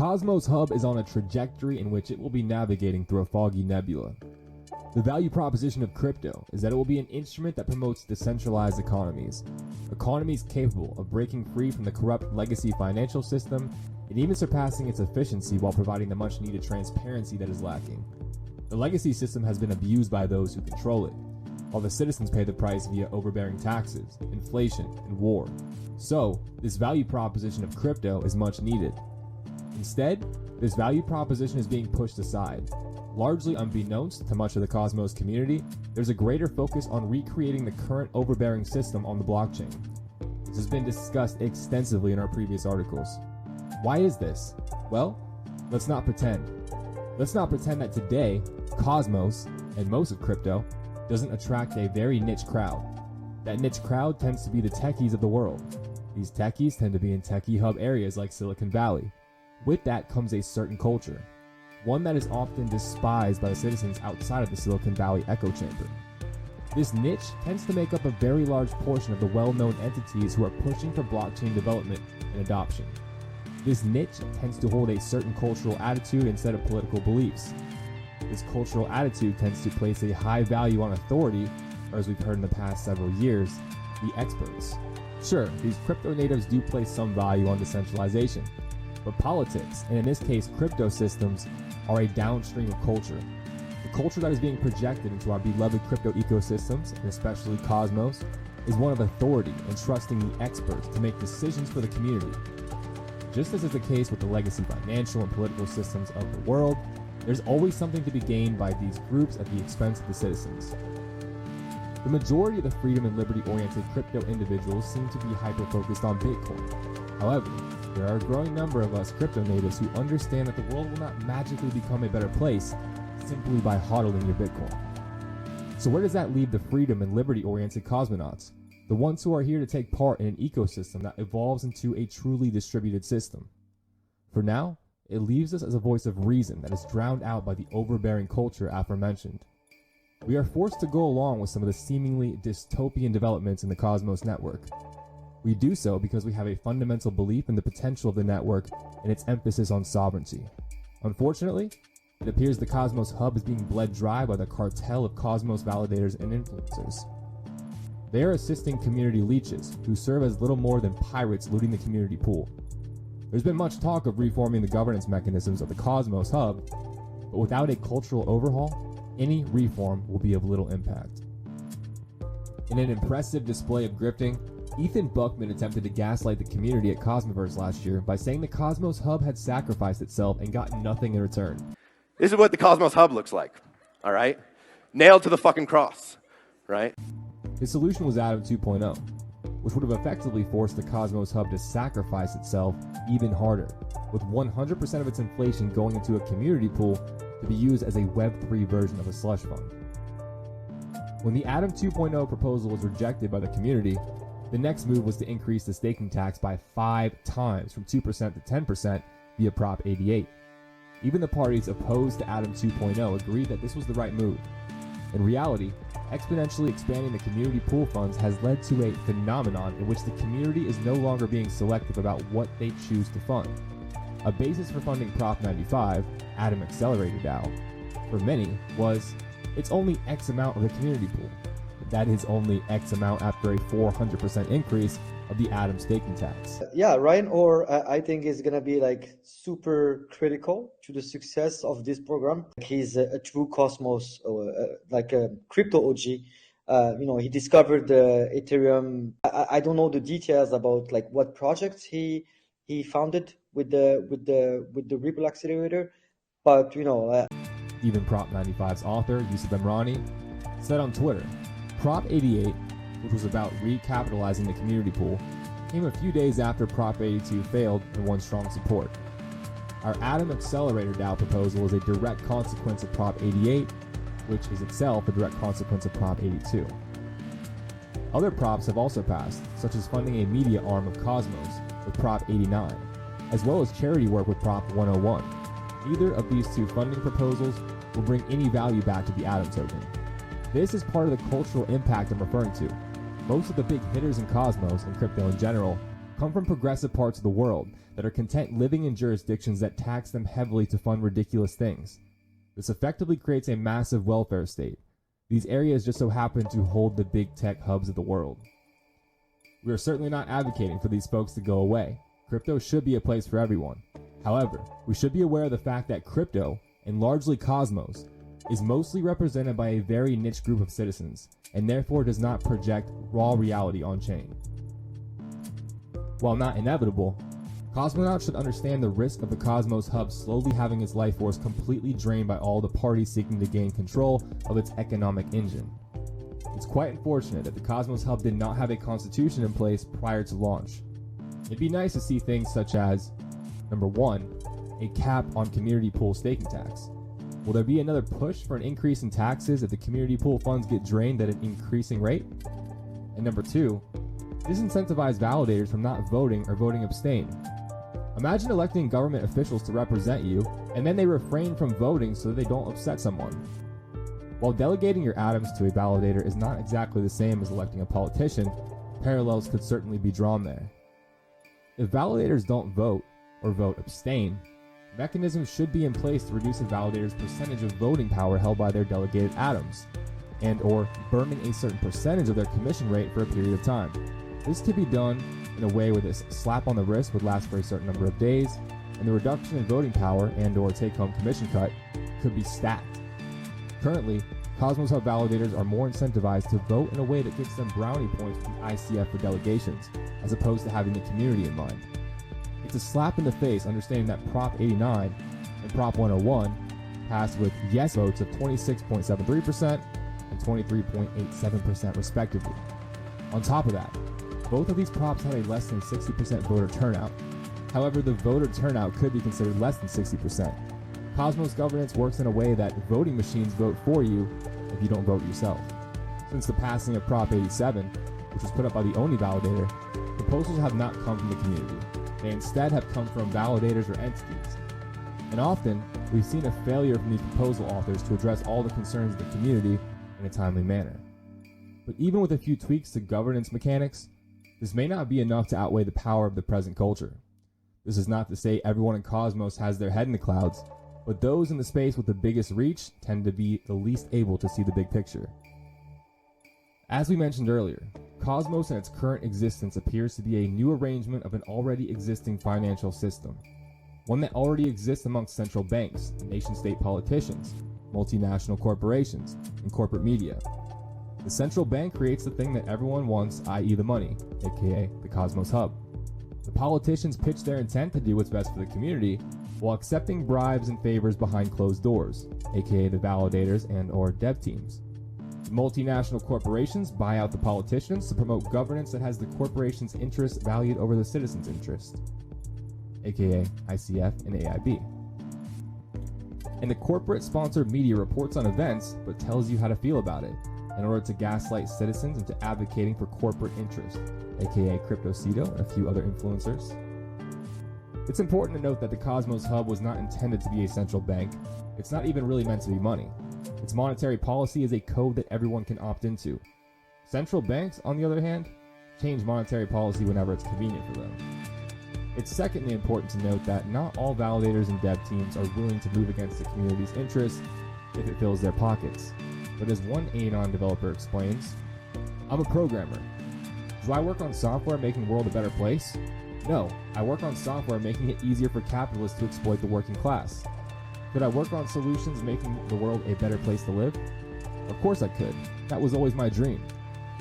Cosmos Hub is on a trajectory in which it will be navigating through a foggy nebula. The value proposition of crypto is that it will be an instrument that promotes decentralized economies capable of breaking free from the corrupt legacy financial system and even surpassing its efficiency while providing the much needed transparency that is lacking. The legacy system has been abused by those who control it, while the citizens pay the price via overbearing taxes, inflation, and war. So, this value proposition of crypto is much needed. Instead, this value proposition is being pushed aside. Largely unbeknownst to much of the Cosmos community, there's a greater focus on recreating the current overbearing system on the blockchain. This has been discussed extensively in our previous articles. Why is this? Well, let's not pretend. Let's not pretend that today, Cosmos, and most of crypto, doesn't attract a very niche crowd. That niche crowd tends to be the techies of the world. These techies tend to be in techie hub areas like Silicon Valley. With that comes a certain culture, one that is often despised by the citizens outside of the Silicon Valley echo chamber. This niche tends to make up a very large portion of the well-known entities who are pushing for blockchain development and adoption. This niche tends to hold a certain cultural attitude instead of political beliefs. This cultural attitude tends to place a high value on authority, or as we've heard in the past several years, the experts. Sure, these crypto natives do place some value on decentralization, but politics, and in this case crypto systems, are a downstream of culture. The culture that is being projected into our beloved crypto ecosystems, and especially Cosmos, is one of authority and trusting the experts to make decisions for the community. Just as is the case with the legacy financial and political systems of the world, there's always something to be gained by these groups at the expense of the citizens. The majority of the freedom and liberty-oriented crypto individuals seem to be hyper-focused on Bitcoin. However, there are a growing number of us crypto natives who understand that the world will not magically become a better place simply by hodling your Bitcoin. So where does that leave the freedom and liberty-oriented cosmonauts, the ones who are here to take part in an ecosystem that evolves into a truly distributed system? For now, it leaves us as a voice of reason that is drowned out by the overbearing culture aforementioned. We are forced to go along with some of the seemingly dystopian developments in the Cosmos network. We do so because we have a fundamental belief in the potential of the network and its emphasis on sovereignty. Unfortunately, it appears the Cosmos Hub is being bled dry by the cartel of Cosmos validators and influencers. They are assisting community leeches who serve as little more than pirates looting the community pool. There's been much talk of reforming the governance mechanisms of the Cosmos Hub, but without a cultural overhaul, any reform will be of little impact. In an impressive display of grifting, Ethan Buckman attempted to gaslight the community at Cosmoverse last year by saying the Cosmos Hub had sacrificed itself and got nothing in return. This is what the Cosmos Hub looks like, all right? Nailed to the fucking cross, right? His solution was Atom 2.0, which would have effectively forced the Cosmos Hub to sacrifice itself even harder, with 100% of its inflation going into a community pool to be used as a Web3 version of a slush fund. When the Atom 2.0 proposal was rejected by the community, the next move was to increase the staking tax by 5 times from 2% to 10% via Prop 88. Even the parties opposed to Atom 2.0 agreed that this was the right move. In reality, exponentially expanding the community pool funds has led to a phenomenon in which the community is no longer being selective about what they choose to fund. A basis for funding Prop 95, Atom Accelerator DAO, for many was, it's only X amount of the community pool. That is only X amount after a 400% increase of the Atom staking tax. Yeah, Ryan Orr, I think is going to be like super critical to the success of this program. He's a true Cosmos, like a crypto OG. He discovered Ethereum. I don't know the details about like what projects he founded with the Ripple Accelerator, but even Prop 95's author, Yusuf Emrani, said on Twitter, Prop 88, which was about recapitalizing the community pool, came a few days after Prop 82 failed and won strong support. Our Atom Accelerator DAO proposal is a direct consequence of Prop 88, which is itself a direct consequence of Prop 82. Other props have also passed, such as funding a media arm of Cosmos with Prop 89, as well as charity work with Prop 101. Neither of these two funding proposals will bring any value back to the Atom token. This is part of the cultural impact I'm referring to. Most of the big hitters in Cosmos and crypto in general come from progressive parts of the world that are content living in jurisdictions that tax them heavily to fund ridiculous things. This effectively creates a massive welfare state. These areas just so happen to hold the big tech hubs of the world. We are certainly not advocating for these folks to go away. Crypto should be a place for everyone. However, we should be aware of the fact that crypto, and largely Cosmos, is mostly represented by a very niche group of citizens, and therefore does not project raw reality on-chain. While not inevitable, Cosmonauts should understand the risk of the Cosmos Hub slowly having its life force completely drained by all the parties seeking to gain control of its economic engine. It's quite unfortunate that the Cosmos Hub did not have a constitution in place prior to launch. It'd be nice to see things such as, number 1, a cap on community pool staking tax. Will there be another push for an increase in taxes if the community pool funds get drained at an increasing rate? And number 2, disincentivize validators from not voting or voting abstain. Imagine electing government officials to represent you, and then they refrain from voting so that they don't upset someone. While delegating your atoms to a validator is not exactly the same as electing a politician, parallels could certainly be drawn there. If validators don't vote, or vote abstain, mechanisms should be in place to reduce a validator's percentage of voting power held by their delegated atoms, and or burning a certain percentage of their commission rate for a period of time. This could be done in a way where this slap on the wrist would last for a certain number of days, and the reduction in voting power and or take-home commission cut could be stacked. Currently, Cosmos Hub validators are more incentivized to vote in a way that gets them brownie points from the ICF for delegations, as opposed to having the community in mind. It's a slap in the face understanding that Prop 89 and Prop 101 passed with yes votes of 26.73% and 23.87% respectively. On top of that, both of these props had a less than 60% voter turnout. However, the voter turnout could be considered less than 60%. Cosmos governance works in a way that voting machines vote for you if you don't vote yourself. Since the passing of Prop 87, which was put up by the Oni validator, proposals have not come from the community. They instead have come from validators or entities. And often, we've seen a failure from these proposal authors to address all the concerns of the community in a timely manner. But even with a few tweaks to governance mechanics, this may not be enough to outweigh the power of the present culture. This is not to say everyone in Cosmos has their head in the clouds, but those in the space with the biggest reach tend to be the least able to see the big picture. As we mentioned earlier, Cosmos in its current existence appears to be a new arrangement of an already existing financial system, one that already exists amongst central banks, nation-state politicians, multinational corporations, and corporate media. The central bank creates the thing that everyone wants, i.e. the money, aka the Cosmos Hub. The politicians pitch their intent to do what's best for the community while accepting bribes and favors behind closed doors, aka the validators and or dev teams. The multinational corporations buy out the politicians to promote governance that has the corporation's interests valued over the citizens' interest, aka ICF and AIB. And the corporate-sponsored media reports on events but tells you how to feel about it, in order to gaslight citizens into advocating for corporate interest, aka CryptoCito and a few other influencers. It's important to note that the Cosmos Hub was not intended to be a central bank. It's not even really meant to be money. Its monetary policy is a code that everyone can opt into. Central banks, on the other hand, change monetary policy whenever it's convenient for them. It's secondly important to note that not all validators and dev teams are willing to move against the community's interests if it fills their pockets. But as one Anon developer explains, I'm a programmer. Do I work on software making the world a better place? No, I work on software making it easier for capitalists to exploit the working class. Could I work on solutions making the world a better place to live? Of course I could. That was always my dream.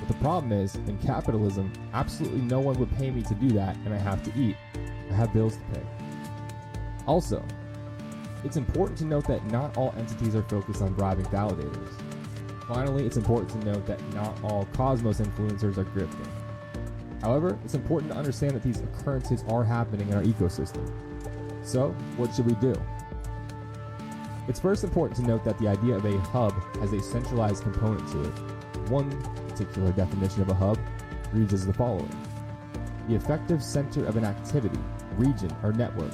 But the problem is, in capitalism, absolutely no one would pay me to do that, and I have to eat. I have bills to pay. Also, it's important to note that not all entities are focused on bribing validators. Finally, it's important to note that not all Cosmos influencers are grifting. However, it's important to understand that these occurrences are happening in our ecosystem. So, what should we do? It's first important to note that the idea of a hub has a centralized component to it. One particular definition of a hub reads as the following: the effective center of an activity, region, or network.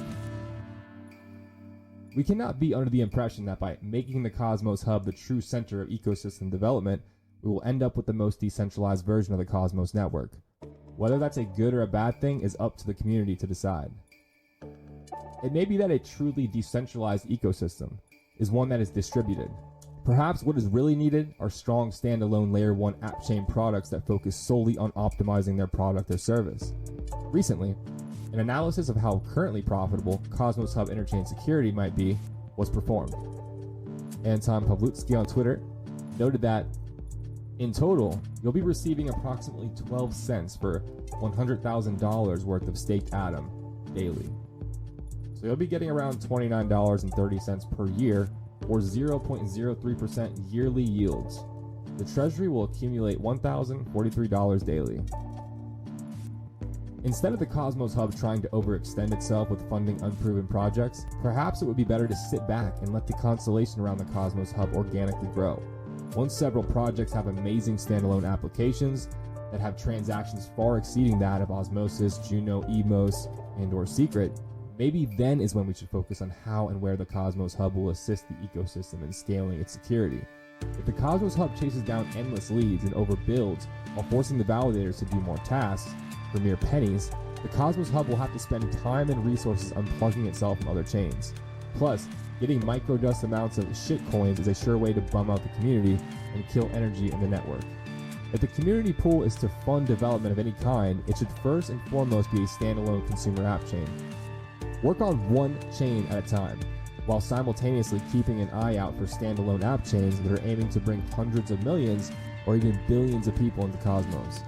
We cannot be under the impression that by making the Cosmos Hub the true center of ecosystem development, we will end up with the most decentralized version of the Cosmos network. Whether that's a good or a bad thing is up to the community to decide. It may be that a truly decentralized ecosystem is one that is distributed. Perhaps what is really needed are strong standalone layer 1 app chain products that focus solely on optimizing their product or service. Recently, an analysis of how currently profitable Cosmos Hub interchain security might be was performed. Anton Pavlutsky on Twitter noted that in total, you'll be receiving approximately 12 cents for $100,000 worth of staked Atom daily. So you'll be getting around $29.30 per year, or 0.03% yearly yields. The treasury will accumulate $1,043 daily. Instead of the Cosmos Hub trying to overextend itself with funding unproven projects, perhaps it would be better to sit back and let the constellation around the Cosmos Hub organically grow. Once several projects have amazing standalone applications that have transactions far exceeding that of Osmosis, Juno, Emos, and/or Secret, maybe then is when we should focus on how and where the Cosmos Hub will assist the ecosystem in scaling its security. If the Cosmos Hub chases down endless leads and overbuilds while forcing the validators to do more tasks for mere pennies, the Cosmos Hub will have to spend time and resources unplugging itself from other chains. Plus, getting microdust amounts of shitcoins is a sure way to bum out the community and kill energy in the network. If the community pool is to fund development of any kind, it should first and foremost be a standalone consumer app chain. Work on one chain at a time, while simultaneously keeping an eye out for standalone app chains that are aiming to bring hundreds of millions or even billions of people into Cosmos.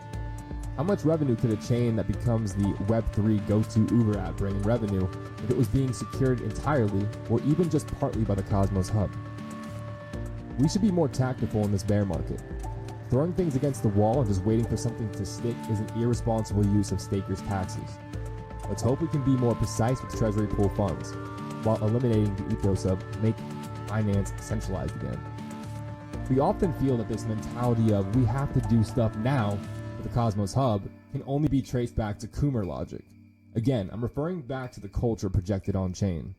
How much revenue could a chain that becomes the Web3 go-to Uber app bring in revenue if it was being secured entirely or even just partly by the Cosmos Hub? We should be more tactful in this bear market. Throwing things against the wall and just waiting for something to stick is an irresponsible use of stakers' taxes. Let's hope we can be more precise with treasury pool funds, while eliminating the ethos of make finance centralized again. We often feel that this mentality of we have to do stuff now for the Cosmos Hub can only be traced back to Coomer logic. Again, I'm referring back to the culture projected on chain.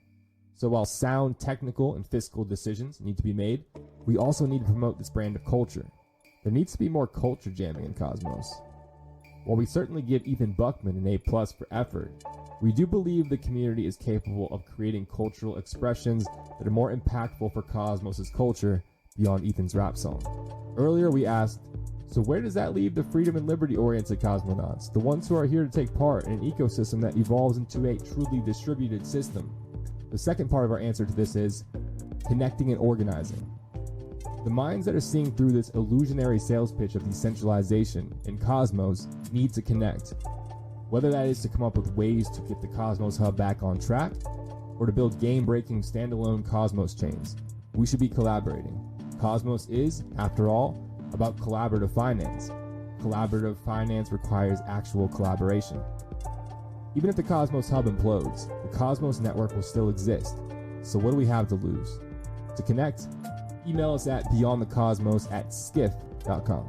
So while sound technical and fiscal decisions need to be made, we also need to promote this brand of culture. There needs to be more culture jamming in Cosmos. While we certainly give Ethan Buckman an A+ for effort, we do believe the community is capable of creating cultural expressions that are more impactful for Cosmos' culture beyond Ethan's rap song. Earlier we asked, so where does that leave the freedom and liberty-oriented cosmonauts, the ones who are here to take part in an ecosystem that evolves into a truly distributed system? The second part of our answer to this is connecting and organizing. The minds that are seeing through this illusionary sales pitch of decentralization in Cosmos need to connect. Whether that is to come up with ways to get the Cosmos Hub back on track, or to build game-breaking standalone Cosmos chains, we should be collaborating. Cosmos is, after all, about collaborative finance. Collaborative finance requires actual collaboration. Even if the Cosmos Hub implodes, the Cosmos network will still exist. So what do we have to lose? To connect, email us at beyondthecosmos@skiff.com.